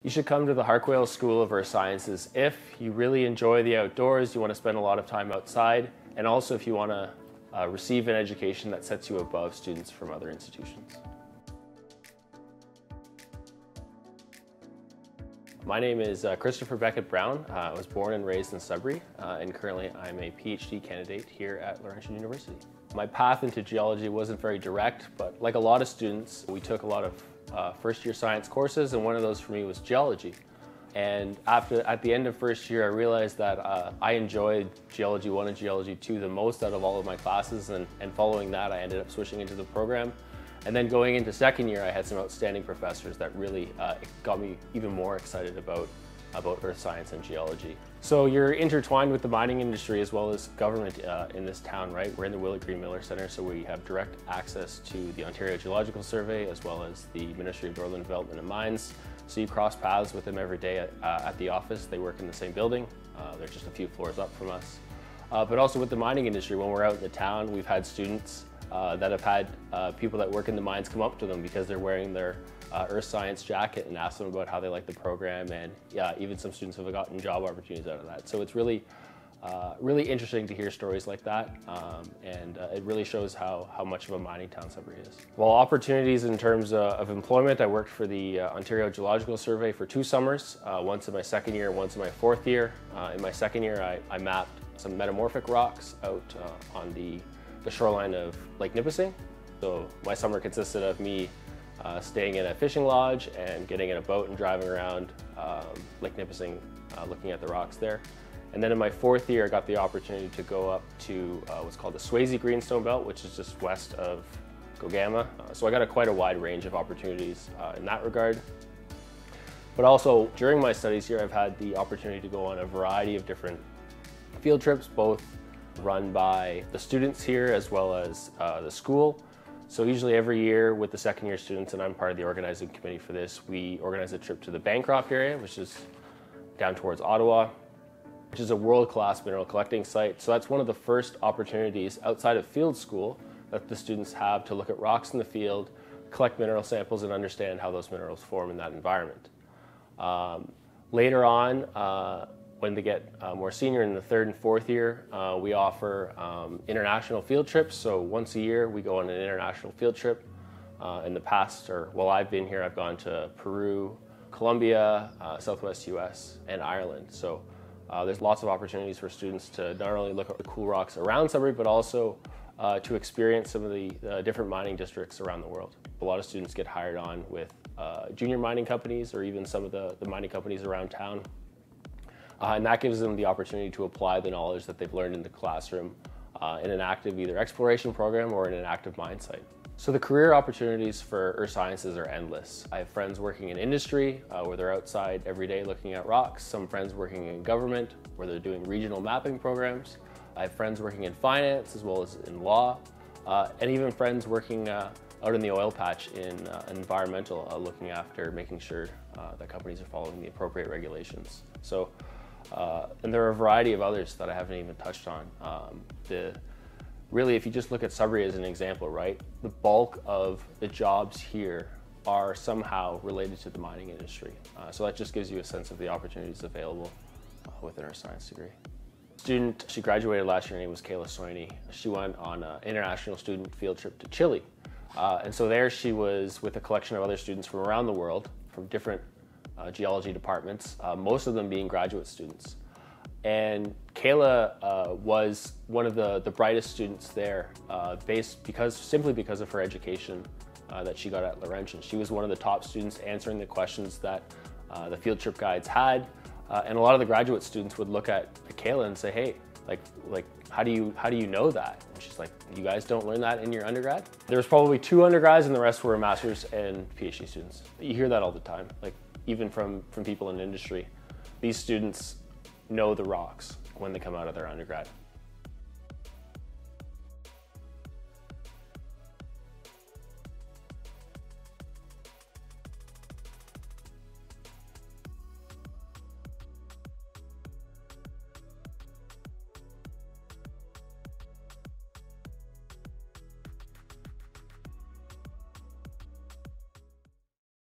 You should come to the Harquail School of Earth Sciences if you really enjoy the outdoors, you want to spend a lot of time outside, and also if you want to receive an education that sets you above students from other institutions. My name is Christopher Beckett Brown. I was born and raised in Sudbury, and currently I'm a PhD candidate here at Laurentian University. My path into geology wasn't very direct, but like a lot of students, we took a lot of first-year science courses, and one of those for me was geology. And at the end of first year, I realized that I enjoyed Geology 1 and Geology 2 the most out of all of my classes, and following that, I ended up switching into the program. And then going into second year, I had some outstanding professors that really got me even more excited about earth science and geology. So you're intertwined with the mining industry as well as government in this town, right? We're in the Willett Green Miller Centre, so we have direct access to the Ontario Geological Survey as well as the Ministry of Northern Development and Mines. So you cross paths with them every day at the office. They work in the same building. They're just a few floors up from us. But also with the mining industry, when we're out in the town, we've had students that have had people that work in the mines come up to them because they're wearing their earth science jacket and ask them about how they like the program, and yeah, even some students have gotten job opportunities out of that. So it's really interesting to hear stories like that, and it really shows how much of a mining town Sudbury is. Well, opportunities in terms of employment, I worked for the Ontario Geological Survey for 2 summers, once in my second year, once in my fourth year. In my second year, I mapped some metamorphic rocks out on the shoreline of Lake Nipissing. So my summer consisted of me staying in a fishing lodge and getting in a boat and driving around Lake Nipissing looking at the rocks there. And then in my fourth year, I got the opportunity to go up to what's called the Swayze Greenstone Belt, which is just west of Gogama. So I got quite a wide range of opportunities in that regard. But also during my studies here, I've had the opportunity to go on a variety of different field trips, both run by the students here as well as the school. So usually every year with the second year students, and I'm part of the organizing committee for this, we organize a trip to the Bancroft area, which is down towards Ottawa, which is a world-class mineral collecting site. So that's one of the first opportunities outside of field school that the students have to look at rocks in the field, collect mineral samples, and understand how those minerals form in that environment. Later on, when they get more senior in the third and fourth year, we offer international field trips. So once a year, we go on an international field trip. In the past, or while I've been here, I've gone to Peru, Colombia, Southwest US, and Ireland. So there's lots of opportunities for students to not only look at the cool rocks around Sudbury, but also to experience some of the different mining districts around the world. A lot of students get hired on with junior mining companies or even some of the mining companies around town. And that gives them the opportunity to apply the knowledge that they've learned in the classroom in an active either exploration program or in an active mine site. So the career opportunities for earth sciences are endless. I have friends working in industry where they're outside every day looking at rocks, some friends working in government where they're doing regional mapping programs. I have friends working in finance as well as in law, and even friends working out in the oil patch in environmental, looking after making sure that companies are following the appropriate regulations. So. And there are a variety of others that I haven't even touched on. Really, if you just look at Sudbury as an example, right, the bulk of the jobs here are somehow related to the mining industry. So that just gives you a sense of the opportunities available within our science degree. Student, she graduated last year, her name was Kayla Soini. She went on an international student field trip to Chile. And so there she was with a collection of other students from around the world, from different geology departments, most of them being graduate students. And Kayla was one of the brightest students there, simply because of her education that she got at Laurentian. She was one of the top students answering the questions that the field trip guides had, and a lot of the graduate students would look at Kayla and say, "Hey, like how do you know that?" And she's like, "You guys don't learn that in your undergrad?" There was probably 2 undergrads, and the rest were master's and PhD students. You hear that all the time, like even from people in industry. These students know the rocks when they come out of their undergrad.